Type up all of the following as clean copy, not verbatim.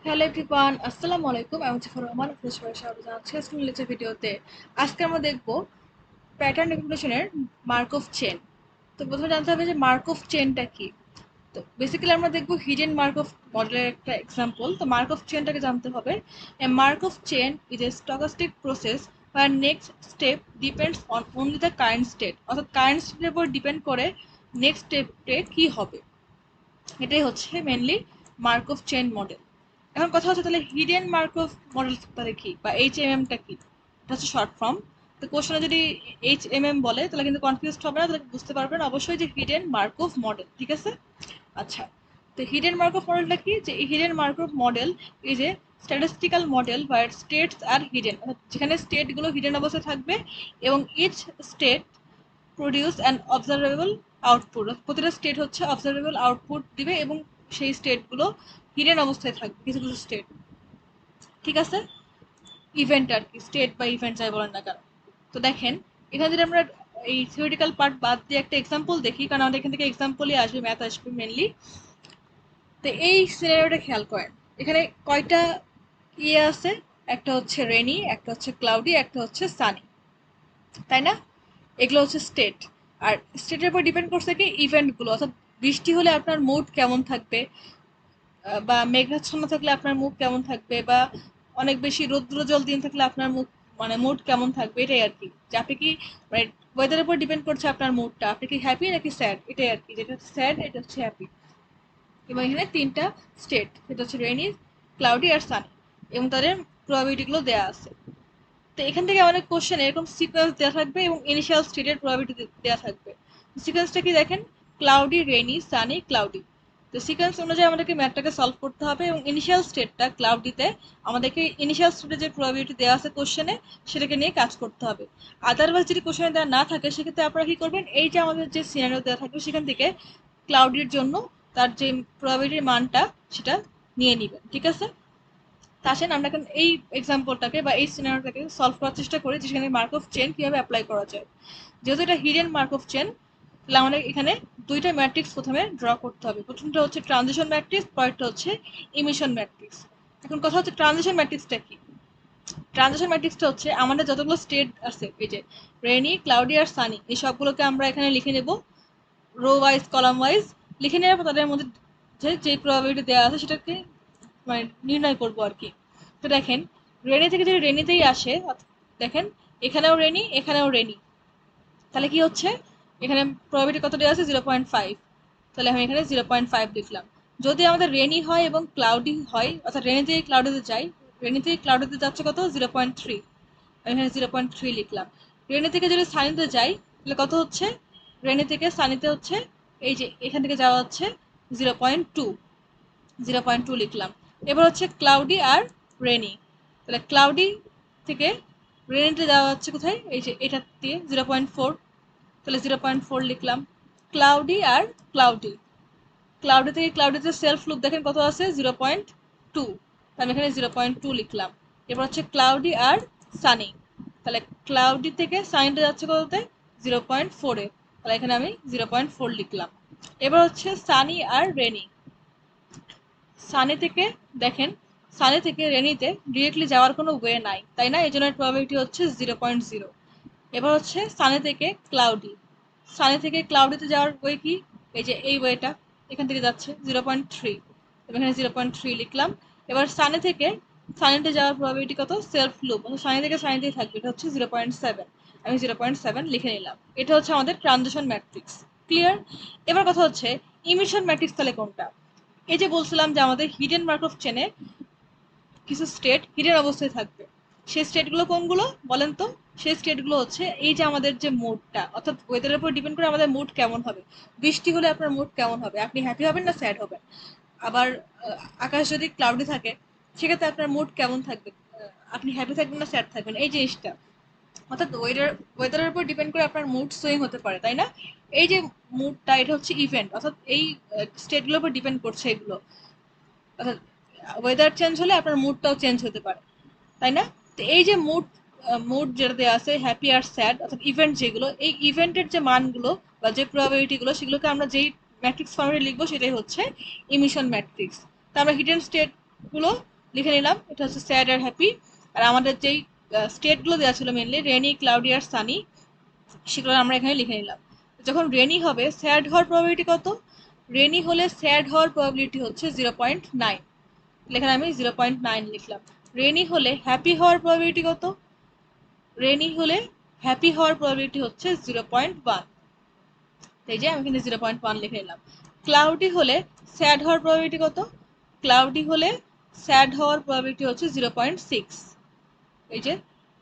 Hello everyone, আসসালামু আলাইকুম। আমি জিফার রহমান, আপনাদের সবাই স্বাগত জানাচ্ছি আজকের লেকচার ভিডিওতে। আজকে আমরা দেখব প্যাটার্ন রিকগনিশনের মার্ক অফ চেন। তো প্রথমে জানতে হবে যে মার্ক অফ চেনটা কি। তো বেসিক্যালি আমরা দেখব হিডেন মার্ক অফ মডেলের একটা এক্সাম্পল। তো মার্ক অফ চেনটাকে জানতে হবে। A Markov chain is a stochastic process where next step depends on only the current state, অর্থাৎ কারেন্ট স্টেটের উপর ডিপেন্ড করে নেক্সট স্টেপে কি হবে। এটাই হচ্ছে mainly mark of chain model. এখন কথা হচ্ছে তাহলে হিডেন মার্ক অফ মডেল তাহলে কি, বা HMM-টা কি? এটা হচ্ছে শর্ট ফর্ম। তো কোশ্চেনে যদি HMM বলে তাহলে কিন্তু কনফিউজড হবে না, তাহলে বুঝতে পারবেন অবশ্যই যে হিডেন মার্ক অফ মডেল, ঠিক আছে? আচ্ছা, তো হিডেন মার্ক অফ মডেলটা কি? যে hidden Markov model is a statistical model where states are hidden, যেখানে স্টেটগুলো হিডেন অবস্থায় থাকবে এবং each state produce an observable output. প্রতিটা স্টেট হচ্ছে অবজারভেবল আউটপুট দিবে এবং সেই স্টেটগুলো হিডেন অবস্থায় থাকবে, কিছু কিছু স্টেট, ঠিক আছে? ইভেন্ট আর কি, স্টেট বা ইভেন্ট যাই বলেন না কেন। তো দেখেন, এখানে যদি আমরা এই থিওরিটিক্যাল পার্ট বাদ দিয়ে একটা এক্সাম্পল দেখি, কারণ আমাদের এখান থেকে এক্সাম্পলই আসবে, ম্যাথ আসবে মেনলি। তো এই সিনারিওটা খেয়াল করেন, এখানে কয়টা ইয়ে আছে? একটা হচ্ছে রেনি, একটা হচ্ছে ক্লাউডি, একটা হচ্ছে সানি, তাই না? এগুলো হচ্ছে স্টেট। আর স্টেটের উপর ডিপেন্ড করছে কি ইভেন্টগুলো, অর্থাৎ বৃষ্টি হলে আপনার মুড কেমন থাকবে, বা মেঘাচ্ছন্ন থাকলে আপনার মুড কেমন থাকবে, বা অনেক বেশি রৌদ্রোজ্জ্বল দিন থাকলে আপনার মুড মানে মুড কেমন থাকবে, এটাই আর কি। যে আপনি কি মানে ওয়েদারের উপর ডিপেন্ড করছে আপনার মুডটা, আপনি কি হ্যাপি নাকি স্যাড, এটাই আর কি। যেটা স্যাড এটা হচ্ছে হ্যাপি। এবং এখানে তিনটা স্টেট, সেটা হচ্ছে রেনি, ক্লাউডি আর সানি, এবং তাদের প্রবাবিলিটিগুলো দেওয়া আছে। তো এখান থেকে অনেক কোশ্চেন এরকম সিকোয়েন্স দেওয়া থাকবে এবং ইনিশিয়াল স্টেটের প্রবাবিলিটি দেওয়া থাকবে। সিকোয়েন্সটা কি দেখেন, ক্লাউডি, রেনি, সানি, ক্লাউডি। তো সিকোয়েন্স অনুযায়ী আমাদেরকে ম্যাথটাকে সলভ করতে হবে এবং ইনিশিয়াল স্টেটটা ক্লাউডিতে আমাদেরকে ইনিশিয়াল স্টেটে যে প্রবাবিলিটি দেওয়া আছে কোশ্চেনে সেটাকে নিয়ে কাজ করতে হবে। আদারওয়াইজ যদি কোশ্চেনে দেওয়া না থাকে সেক্ষেত্রে আপনারা কি করবেন, এই যে আমাদের যে সিনারিও দেওয়া থাকবে সেখান থেকে ক্লাউডির জন্য তার যে প্রবাবিলিটির মানটা সেটা নিয়ে নেবেন, ঠিক আছে? তা আসেন আমরা এখন এই এক্সাম্পলটাকে বা এই সিনারিওটাকে সলভ করার চেষ্টা করি, যেখানে মার্ক অফ চেন কিভাবে অ্যাপ্লাই করা যায়। যেহেতু এটা হিডেন মার্ক অফ চেন, তাহলে আমাদের এখানে দুইটা ম্যাট্রিক্স প্রথমে ড্র করতে হবে। প্রথমটা হচ্ছে ট্রানজিশন ম্যাট্রিক্স, পরেরটা হচ্ছে ইমিশন ম্যাট্রিক্স। এখন কথা হচ্ছে ট্রানজিশন ম্যাট্রিক্সটা কি। ট্রানজিশন ম্যাট্রিক্সটা হচ্ছে আমাদের যতগুলো স্টেট আছে, এই যে রেনি, ক্লাউডি আর সানি, এই সবগুলোকে আমরা এখানে লিখে নেব রো ওয়াইজ, কলাম ওয়াইজ। লিখে নেওয়ার পর তাদের মধ্যে যে প্রবাবিলিটি দেওয়া আছে সেটাকে মানে নির্ণয় করবো আর কি। তো দেখেন, রেনি থেকে যদি রেনিতেই আসে, দেখেন এখানেও রেনি, এখানেও রেনি, তাহলে কি হচ্ছে, এখানে প্রবাবিলিটি কত দেওয়া আছে, 0.5। তাহলে আমি এখানে 0.5 লিখলাম। যদি আমাদের রেনি হয় এবং ক্লাউডি হয়, অর্থাৎ রেনি থেকে ক্লাউডিতে যাই, রেনি থেকে ক্লাউডিতে যাচ্ছে কত, 0.3। আমি এখানে 0.3 লিখলাম। রেনি থেকে যদি সানিতে যাই তাহলে কত হচ্ছে, রেনি থেকে সানিতে হচ্ছে, এই যে এখান থেকে যাওয়া হচ্ছে 0.2, 0.2 লিখলাম। এবার হচ্ছে ক্লাউডি আর রেনি, তাহলে ক্লাউডি থেকে রেনিতে যাওয়া হচ্ছে কোথায়, এই যে এটা দিয়ে 0.4, তাহলে 0.4 লিখলাম। ক্লাউডি আর ক্লাউডি, ক্লাউডি থেকে ক্লাউডিতে সেলফ লুপ দেখেন কত আছে, 0.2, আমি এখানে 0.2 লিখলাম। এবার হচ্ছে ক্লাউডি আর সানি, তাহলে ক্লাউডি থেকে সানিতে যাচ্ছে কততে, 0.4-এ, তাহলে এখানে আমি 0.4 লিখলাম। এবার হচ্ছে সানি আর রেনি, সানি থেকে দেখেন, সানি থেকে রেনিতে ডিরেক্টলি যাওয়ার কোনো ওয়ে নাই, তাই না? এই জন্য প্রবাবিলিটি হচ্ছে 0.0। এবার হচ্ছে সানি থেকে ক্লাউডি, সানি থেকে ক্লাউডিতে যাওয়ার ওয়ে কি, এই যে এই ওয়েটা এখান থেকে যাচ্ছে 0.3, এখানে 0.3 লিখলাম। এবার সানি থেকে সানিতে যাওয়ার প্রবাবিলিটি কত, সেলফ লুপ, সানি থেকে সানিতেই থাকবে, এটা হচ্ছে 0.7, আমি 0.7 লিখে নিলাম। এটা হচ্ছে আমাদের ট্রানজিশন ম্যাট্রিক্স। ক্লিয়ার? এবার কথা হচ্ছে ইমিশন ম্যাট্রিক্স তাহলে কোনটা। এই যে বলছিলাম যে আমাদের হিডেন মার্ক অফ চেনে কিছু স্টেট হিডেন অবস্থায় থাকবে, সেই স্টেটগুলো কোনগুলো বলেন তো? সেই স্টেটগুলো হচ্ছে এই যে আমাদের যে মুডটা, অর্থাৎ ওয়েদারের উপর ডিপেন্ড করে আমাদের মুড কেমন হবে। বৃষ্টি হলে আপনার মুড কেমন হবে, আপনি হ্যাপি হবেন না স্যাড হবেন? আবার আকাশ যদি ক্লাউডি থাকে সেক্ষেত্রে আপনার মুড কেমন থাকবে, আপনি হ্যাপি থাকবেন না স্যাড থাকবেন, এই জিনিসটা। অর্থাৎ ওয়েদারের উপর ডিপেন্ড করে আপনার মুড সুইং হতে পারে, তাই না? এই যে মুডটা, এটা হচ্ছে ইভেন্ট, অর্থাৎ এই স্টেটগুলোর উপর ডিপেন্ড করছে এগুলো। অর্থাৎ ওয়েদার চেঞ্জ হলে আপনার মুডটাও চেঞ্জ হতে পারে, তাই না? তো এই যে মুড যেটা দেওয়া আছে হ্যাপি আর স্যাড, অর্থাৎ ইভেন্ট যেগুলো, এই ইভেন্টের যে মানগুলো বা যে প্রবাবিলিটিগুলো সেগুলোকে আমরা যেই ম্যাট্রিক্স ফর্মে লিখবো সেটাই হচ্ছে ইমিশন ম্যাট্রিক্স। তো আমরা হিডেন স্টেটগুলো লিখে নিলাম। এটা হচ্ছে স্যাড আর হ্যাপি। আর আমাদের যেই স্টেটগুলো দেওয়া ছিল মেনলি রেনি, ক্লাউডি আর সানি, সেগুলো আমরা এখানে লিখে নিলাম। যখন রেনি হবে স্যাড হওয়ার প্রবাবিলিটি কত? রেনি হলে স্যাড হওয়ার প্রবাবিলিটি হচ্ছে 0.9। এখানে আমি 0.9 লিখলাম। রেনি হলে হ্যাপি হওয়ার প্রবাবিলিটি কত? রেনি হলে হ্যাপি হওয়ার প্রবাবিলিটি হচ্ছে 0.1। এই যে আমি এখানে 0.1 লিখে নিলাম। ক্লাউডি হলে স্যাড হওয়ার প্রবাবিলিটি কত? ক্লাউডি হলে স্যাড হওয়ার প্রবাবিলিটি হচ্ছে 0.6। এই যে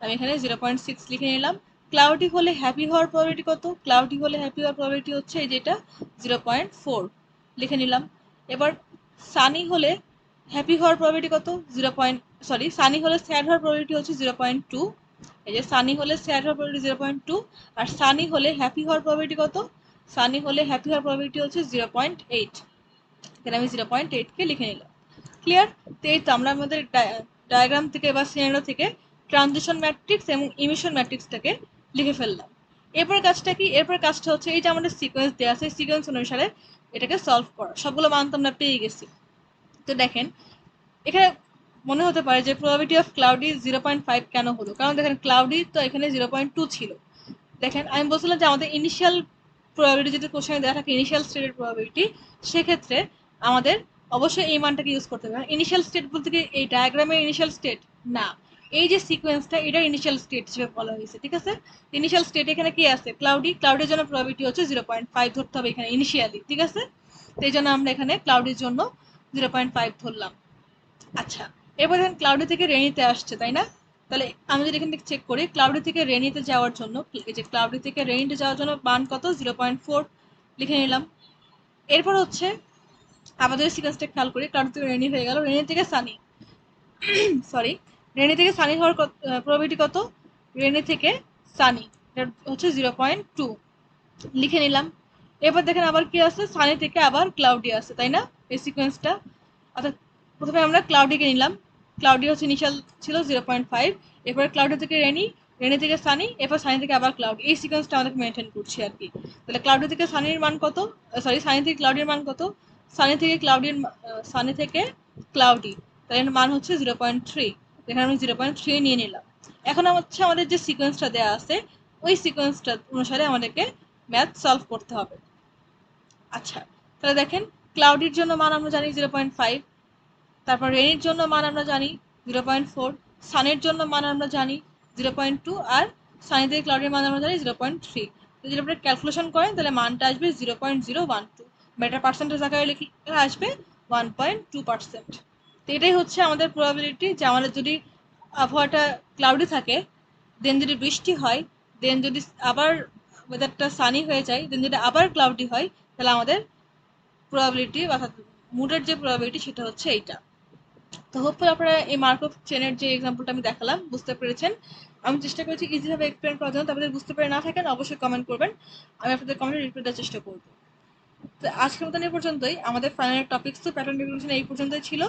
আমি এখানে 0.6 লিখে নিলাম। ক্লাউডি হলে হ্যাপি হওয়ার প্রবাবিলিটি কত? ক্লাউডি হলে হ্যাপি হওয়ার প্রবাবিলিটি হচ্ছে এই যেটা 0.4 লিখে নিলাম। এবার সানি হলে হ্যাপি হওয়ার প্রবাবিলিটি কত? সানি হলে স্যাড হওয়ার প্রবাবিলিটি হচ্ছে 0.2। এই যে সানি হলে স্যাড হওয়ার প্রবাবিলিটি 0.2। আর সানি হলে হ্যাপি হওয়ার প্রবাবিলিটি কত? সানি হলে হ্যাপি হওয়ার প্রবাবিলিটি হচ্ছে 0.8। এখানে আমি 0.8কে লিখে নিলাম। ক্লিয়ার? তো এই তো আমরা আমাদের ডায়াগ্রাম থেকে বা সিনারিও থেকে ট্রানজিশন ম্যাট্রিক্স এবং ইমিশন ম্যাট্রিক্সটাকে লিখে ফেললাম। এরপর কাজটা কি? এরপর কাজটা হচ্ছে এই যে আমাদের সিকোয়েন্স দেওয়া আছে, সিকোয়েন্স অনুসারে এটাকে সলভ করা। সবগুলো মান তো আমরা পেয়ে গেছি। তো দেখেন এখানে মনে হতে পারে যে প্রবাবিলিটি অফ ক্লাউডি 0.5 কেন হলো? কারণ দেখেন ক্লাউডি তো এখানে 0.2 ছিল। দেখেন আমি বলছিলাম যে আমাদের ইনিশিয়াল প্রবাবিলিটি যদি কোশ্চেনে দেওয়া থাকে ইনিশিয়াল স্টেটের প্রবাবিলিটি, সেক্ষেত্রে আমাদের অবশ্যই এই মানটাকে ইউজ করতে হবে। ইনিশিয়াল স্টেট বলতে কি এই ডায়াগ্রামের ইনিশিয়াল স্টেট না, এই যে সিকোয়েন্সটা এটা ইনিশিয়াল স্টেট হিসেবে বলা হয়েছে। ঠিক আছে? ইনিশিয়াল স্টেট এখানে কি আছে? ক্লাউডি, ক্লাউডের জন্য প্রবাবিলিটি হচ্ছে 0.5 ধরতে হবে এখানে ইনিশিয়ালি। ঠিক আছে? তো এই জন্য আমরা এখানে ক্লাউডের জন্য 0.5 ধরলাম। আচ্ছা, এবার দেখেন ক্লাউডি থেকে রেনিতে আসছে, তাই না? তাহলে আমি যদি এখান থেকে চেক করি ক্লাউডি থেকে রেনিতে যাওয়ার জন্য, এই যে ক্লাউডি থেকে রেনিতে যাওয়ার জন্য মান কত? 0.4 লিখে নিলাম। এরপর হচ্ছে আমাদের সিকোয়েন্সটা খেয়াল করি, ক্লাউডি থেকে রেনি হয়ে গেল, রেনি থেকে সানি, সরি, রেনি থেকে সানি হওয়ার প্রবাবিলিটি কত? রেনি থেকে সানি এটা হচ্ছে 0.2 লিখে নিলাম। এবার দেখেন আবার কি আছে, সানি থেকে আবার ক্লাউডি আছে, তাই না? এই সিকোয়েন্সটা। অর্থাৎ প্রথমে আমরা ক্লাউডিকে নিলাম, ক্লাউডি হচ্ছে ইনিশিয়াল ছিল 0.5, এরপরে ক্লাউডি থেকে রেনি, রেনি থেকে সানি, এরপর সানি থেকে আবার ক্লাউডি। এই সিকোয়েন্সটা আমাদের মেনটেন করছি আর কি। তাহলে ক্লাউডি থেকে সানির মান কত? সরি, সানি থেকে ক্লাউডির মান কত? সানি থেকে ক্লাউডি, তাহলে এর মান হচ্ছে 0.3। এখানে আমি 0.3 নিয়ে নিলাম। এখন হচ্ছে আমাদের যে সিকোয়েন্সটা দেওয়া আছে ওই সিকোয়েন্সটা অনুসারে আমাদেরকে ম্যাথ সলভ করতে হবে। আচ্ছা, তাহলে দেখেন ক্লাউডির জন্য মান আমরা জানি 0.5, তারপর রেনির জন্য মান আমরা জানি 0.4, সানের জন্য মান আমরা জানি 0.2, আর সানি থেকে ক্লাউডের মান আমরা জানি 0.3। তো যদি আপনি ক্যালকুলেশন করেন তাহলে মানটা আসবে 0.012, বা এটা পার্সেন্টেজ আকারে লিখলে আসবে 1.2%। তো এটাই হচ্ছে আমাদের প্রবাবিলিটি যে আমাদের যদি আবহাওয়াটা ক্লাউডি থাকে, দেন যদি বৃষ্টি হয়, দেন যদি আবার ওয়েদারটা সানি হয়ে যায়, দেন যদি আবার ক্লাউডি হয়, তাহলে আমাদের প্রবাবিলিটি অর্থাৎ মুডের যে প্রবাবিলিটি সেটা হচ্ছে এইটা। তো হোপফুলি আপনারা এই মার্কভ চেনের যে এক্সাম্পলটা আমি দেখালাম বুঝতে পেরেছেন। আমি চেষ্টা করেছি ইজিভাবে এক্সপ্লেন করার জন্য। তারপরে বুঝতে পেরে না থাকেন অবশ্যই কমেন্ট করবেন, আমি আপনাদের কমেন্টে রিপ্লাই দেওয়ার চেষ্টা করব। তো আজকের মতন এই পর্যন্তই। আমাদের ফাইনাল টপিকস তো প্যাটার্ন রিকগনিশন এই পর্যন্তই ছিল।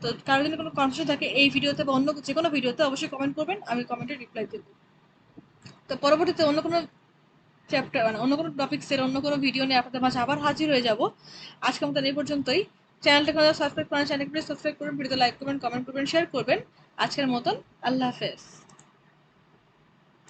তো কারো যদি কোনো কনফিউশন থাকে এই ভিডিওতে বা অন্য যে কোনো ভিডিওতে অবশ্যই কমেন্ট করবেন, আমি কমেন্টে রিপ্লাই দেবো। তো পরবর্তীতে অন্য কোনো চ্যাপ্টার মানে অন্য কোনো টপিক্সের অন্য কোনো ভিডিও নিয়ে আপনাদের মাঝে আবার হাজির হয়ে যাব। আজকের মতন এই পর্যন্তই। চ্যানেলটাকে সাবস্ক্রাইব করেন, চ্যানেলটি সাবস্ক্রাইব করবেন, ভিডিওতে লাইক করবেন, কমেন্ট করবেন, শেয়ার করবেন। আজকের মতন আল্লাহ হাফেজ।